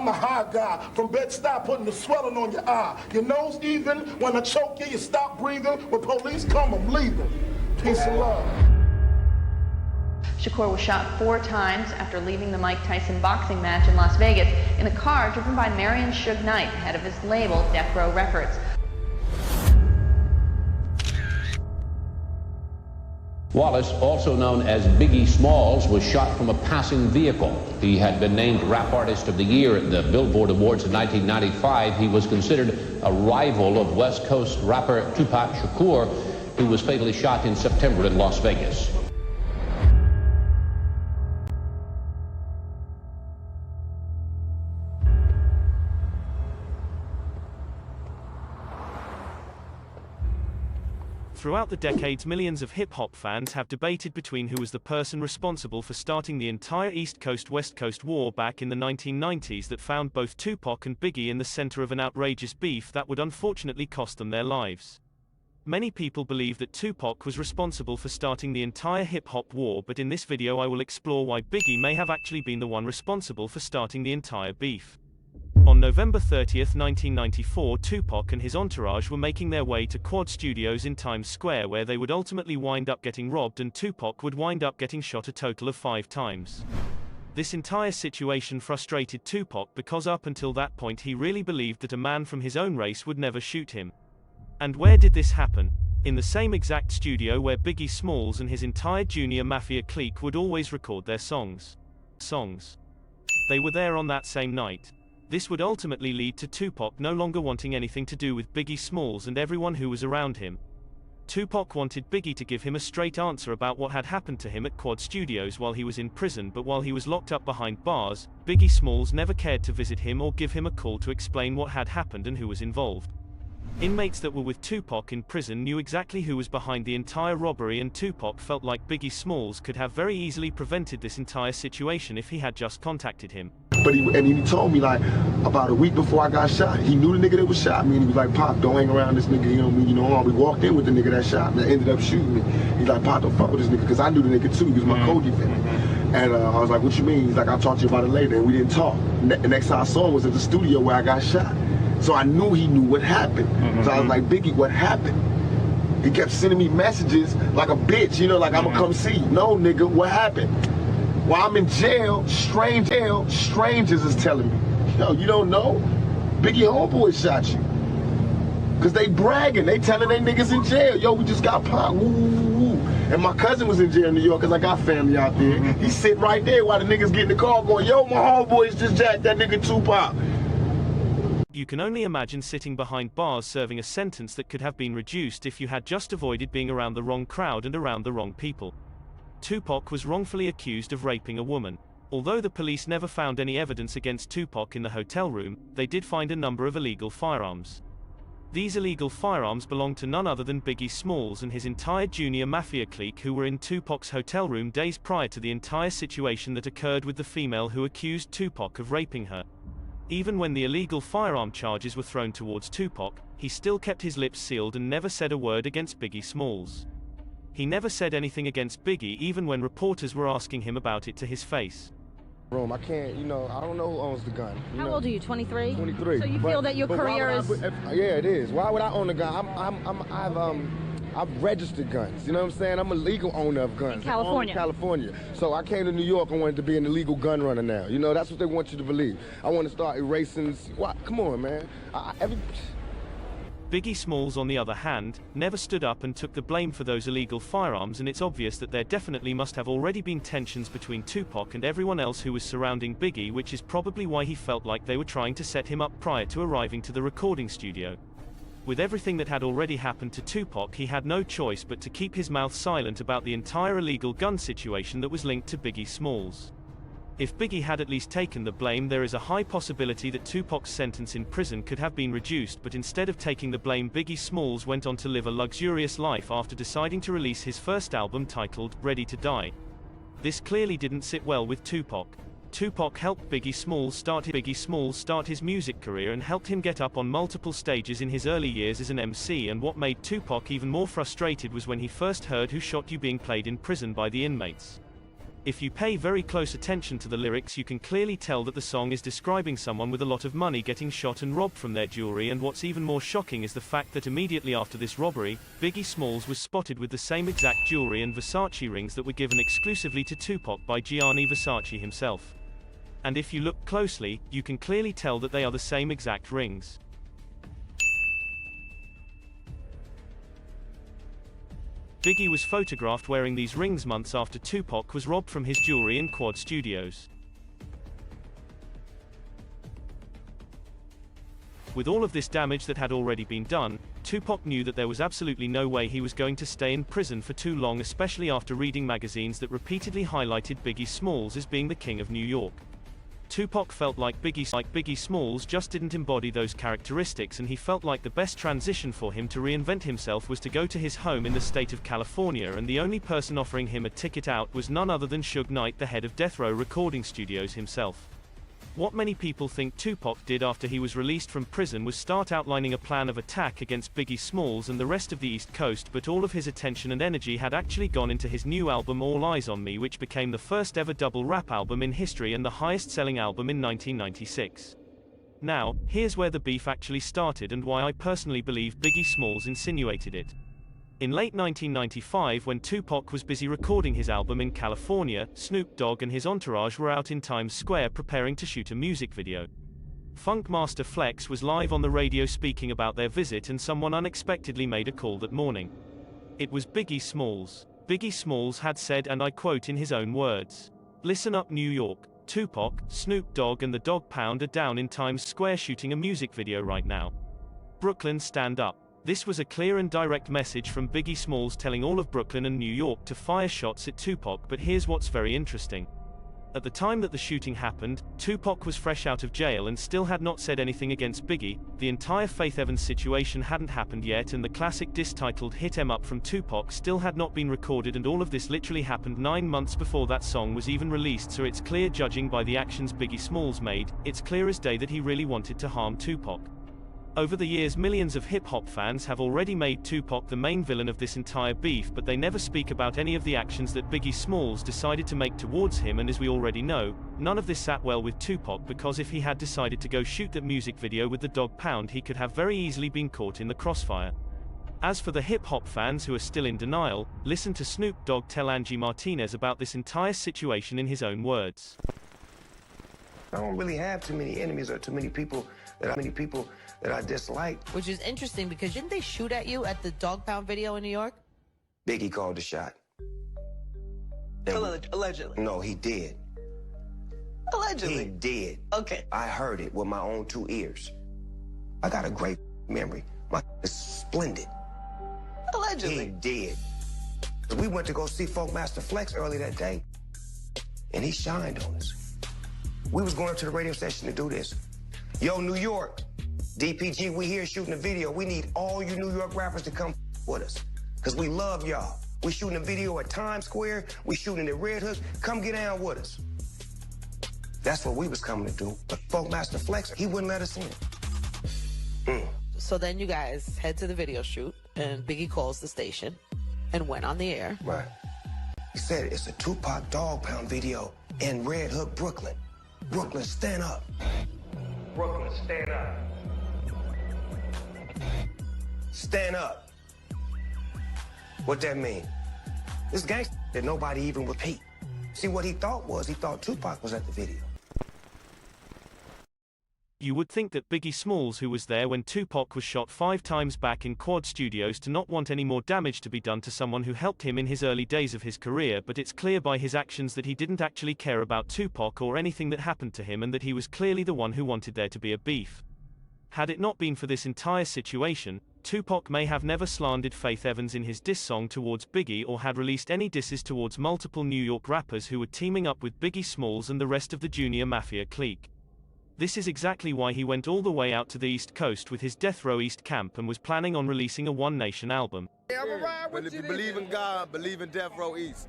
a high guy. From Bed-Stuy putting the swelling on your eye. Your nose even, when I choke you, you stop breathing. When police come, I'm leaving. Peace and love. Shakur was shot 4 times after leaving the Mike Tyson boxing match in Las Vegas in a car driven by Marion Suge Knight, head of his label, Death Row Records. Wallace, also known as Biggie Smalls, was shot from a passing vehicle. He had been named Rap Artist of the Year at the Billboard Awards in 1995. He was considered a rival of West Coast rapper Tupac Shakur, who was fatally shot in September in Las Vegas. Throughout the decades, millions of hip-hop fans have debated between who was the person responsible for starting the entire East Coast-West Coast war back in the 1990s that found both Tupac and Biggie in the center of an outrageous beef that would unfortunately cost them their lives. Many people believe that Tupac was responsible for starting the entire hip-hop war, but in this video I will explore why Biggie may have actually been the one responsible for starting the entire beef. On November 30, 1994, Tupac and his entourage were making their way to Quad Studios in Times Square, where they would ultimately wind up getting robbed and Tupac would wind up getting shot a total of 5 times. This entire situation frustrated Tupac because up until that point he really believed that a man from his own race would never shoot him. And where did this happen? In the same exact studio where Biggie Smalls and his entire junior mafia clique would always record their songs. They were there on that same night. This would ultimately lead to Tupac no longer wanting anything to do with Biggie Smalls and everyone who was around him. Tupac wanted Biggie to give him a straight answer about what had happened to him at Quad Studios while he was in prison, but while he was locked up behind bars, Biggie Smalls never cared to visit him or give him a call to explain what had happened and who was involved. Inmates that were with Tupac in prison knew exactly who was behind the entire robbery, and Tupac felt like Biggie Smalls could have very easily prevented this entire situation if he had just contacted him. But he told me, like, about a week before I got shot, he knew the nigga that was shot me, and he was like, Pop, don't hang around this nigga, we walked in with the nigga that shot me, that ended up shooting me. He's like, Pop, don't fuck with this nigga, because I knew the nigga too, he was my co-defendant. And I was like, what you mean? He's like, I'll talk to you about it later, and we didn't talk. The next time I saw him was at the studio where I got shot. So I knew he knew what happened. So I was like, Biggie, what happened? He kept sending me messages like a bitch, like I'ma come see you. No, nigga, what happened? While I'm in jail, strangers is telling me, yo, you don't know? Biggie homeboy shot you. Cause they bragging, they telling they niggas in jail, yo, we just got popped, woo, woo, woo. And my cousin was in jail in New York, cause I got family out there. He's sitting right there while the niggas get in the car going, yo, my homeboys just jacked that nigga Tupac. You can only imagine sitting behind bars serving a sentence that could have been reduced if you had just avoided being around the wrong crowd and around the wrong people. Tupac was wrongfully accused of raping a woman. Although the police never found any evidence against Tupac in the hotel room, they did find a number of illegal firearms. These illegal firearms belonged to none other than Biggie Smalls and his entire junior mafia clique, who were in Tupac's hotel room days prior to the entire situation that occurred with the female who accused Tupac of raping her. Even when the illegal firearm charges were thrown towards Tupac, he still kept his lips sealed and never said a word against Biggie Smalls. He never said anything against Biggie, even when reporters were asking him about it to his face. I can't, I don't know who owns the gun. How old are you, 23? 23. So you feel that your career is... Yeah, it is. Why would I own a gun? I've registered guns, you know what I'm saying? I'm a legal owner of guns. In California. California. So I came to New York and wanted to be an illegal gun runner now. That's what they want you to believe. I want to start erasing... What? Come on, man. Biggie Smalls, on the other hand, never stood up and took the blame for those illegal firearms, and it's obvious that there definitely must have already been tensions between Tupac and everyone else who was surrounding Biggie, which is probably why he felt like they were trying to set him up prior to arriving to the recording studio. With everything that had already happened to Tupac, he had no choice but to keep his mouth silent about the entire illegal gun situation that was linked to Biggie Smalls. If Biggie had at least taken the blame, there is a high possibility that Tupac's sentence in prison could have been reduced, but instead of taking the blame, Biggie Smalls went on to live a luxurious life after deciding to release his first album titled Ready to Die. This clearly didn't sit well with Tupac. Tupac helped Biggie Smalls start his music career and helped him get up on multiple stages in his early years as an MC, and what made Tupac even more frustrated was when he first heard Who Shot You being played in prison by the inmates. If you pay very close attention to the lyrics, you can clearly tell that the song is describing someone with a lot of money getting shot and robbed from their jewelry, and what's even more shocking is the fact that immediately after this robbery, Biggie Smalls was spotted with the same exact jewelry and Versace rings that were given exclusively to Tupac by Gianni Versace himself. And if you look closely, you can clearly tell that they are the same exact rings. Biggie was photographed wearing these rings months after Tupac was robbed from his jewelry in Quad Studios. With all of this damage that had already been done, Tupac knew that there was absolutely no way he was going to stay in prison for too long, especially after reading magazines that repeatedly highlighted Biggie Smalls as being the king of New York. Tupac felt like Biggie Smalls just didn't embody those characteristics, and he felt like the best transition for him to reinvent himself was to go to his home in the state of California, and the only person offering him a ticket out was none other than Suge Knight, the head of Death Row Recording Studios himself. What many people think Tupac did after he was released from prison was start outlining a plan of attack against Biggie Smalls and the rest of the East Coast, but all of his attention and energy had actually gone into his new album All Eyes on Me, which became the first ever double rap album in history and the highest selling album in 1996. Now, here's where the beef actually started and why I personally believe Biggie Smalls insinuated it. In late 1995, when Tupac was busy recording his album in California, Snoop Dogg and his entourage were out in Times Square preparing to shoot a music video. Funk Master Flex was live on the radio speaking about their visit, and someone unexpectedly made a call that morning. It was Biggie Smalls. Biggie Smalls had said, and I quote in his own words, "Listen up New York, Tupac, Snoop Dogg and the Dog Pound are down in Times Square shooting a music video right now. Brooklyn, stand up." This was a clear and direct message from Biggie Smalls telling all of Brooklyn and New York to fire shots at Tupac. But here's what's very interesting. At the time that the shooting happened, Tupac was fresh out of jail and still had not said anything against Biggie. The entire Faith Evans situation hadn't happened yet, and the classic diss titled Hit 'Em Up from Tupac still had not been recorded, and all of this literally happened 9 months before that song was even released. So it's clear, judging by the actions Biggie Smalls made, it's clear as day that he really wanted to harm Tupac. Over the years, millions of hip-hop fans have already made Tupac the main villain of this entire beef, but they never speak about any of the actions that Biggie Smalls decided to make towards him, and as we already know, none of this sat well with Tupac, because if he had decided to go shoot that music video with the Dog Pound, he could have very easily been caught in the crossfire. As for the hip-hop fans who are still in denial, listen to Snoop Dogg tell Angie Martinez about this entire situation in his own words. I don't really have too many enemies or too many people that I dislike. Which is interesting, because didn't they shoot at you at the Dog Pound video in New York? Biggie called the shot. Allegedly. No, he did. Allegedly. He did. Okay. I heard it with my own 2 ears. I got a great memory. My is splendid. Allegedly. He did. We went to go see Funk Master Flex early that day, and he shined on us. We was going up to the radio station to do this. Yo, New York, DPG, we here shooting a video. We need all you New York rappers to come with us, because we love y'all. We shooting a video at Times Square. We shooting at Red Hook. Come get down with us. That's what we was coming to do. But Funk Master Flex, he wouldn't let us in. So then you guys head to the video shoot, and Biggie calls the station and went on the air. Right. He said it's a Tupac Dog Pound video in Red Hook, Brooklyn. Brooklyn, stand up. Brooklyn, stand up. Stand up. What that mean? This gangster that nobody even repeat. See, what he thought Tupac was at the video. You would think that Biggie Smalls, who was there when Tupac was shot 5 times back in Quad Studios, to not want any more damage to be done to someone who helped him in his early days of his career, but it's clear by his actions that he didn't actually care about Tupac or anything that happened to him, and that he was clearly the one who wanted there to be a beef. Had it not been for this entire situation, Tupac may have never slandered Faith Evans in his diss song towards Biggie, or had released any disses towards multiple New York rappers who were teaming up with Biggie Smalls and the rest of the Junior Mafia clique. This is exactly why he went all the way out to the East Coast with his Death Row East camp and was planning on releasing a One Nation album. Yeah, I'm a ride with you. Believe in God, believe in Death Row East.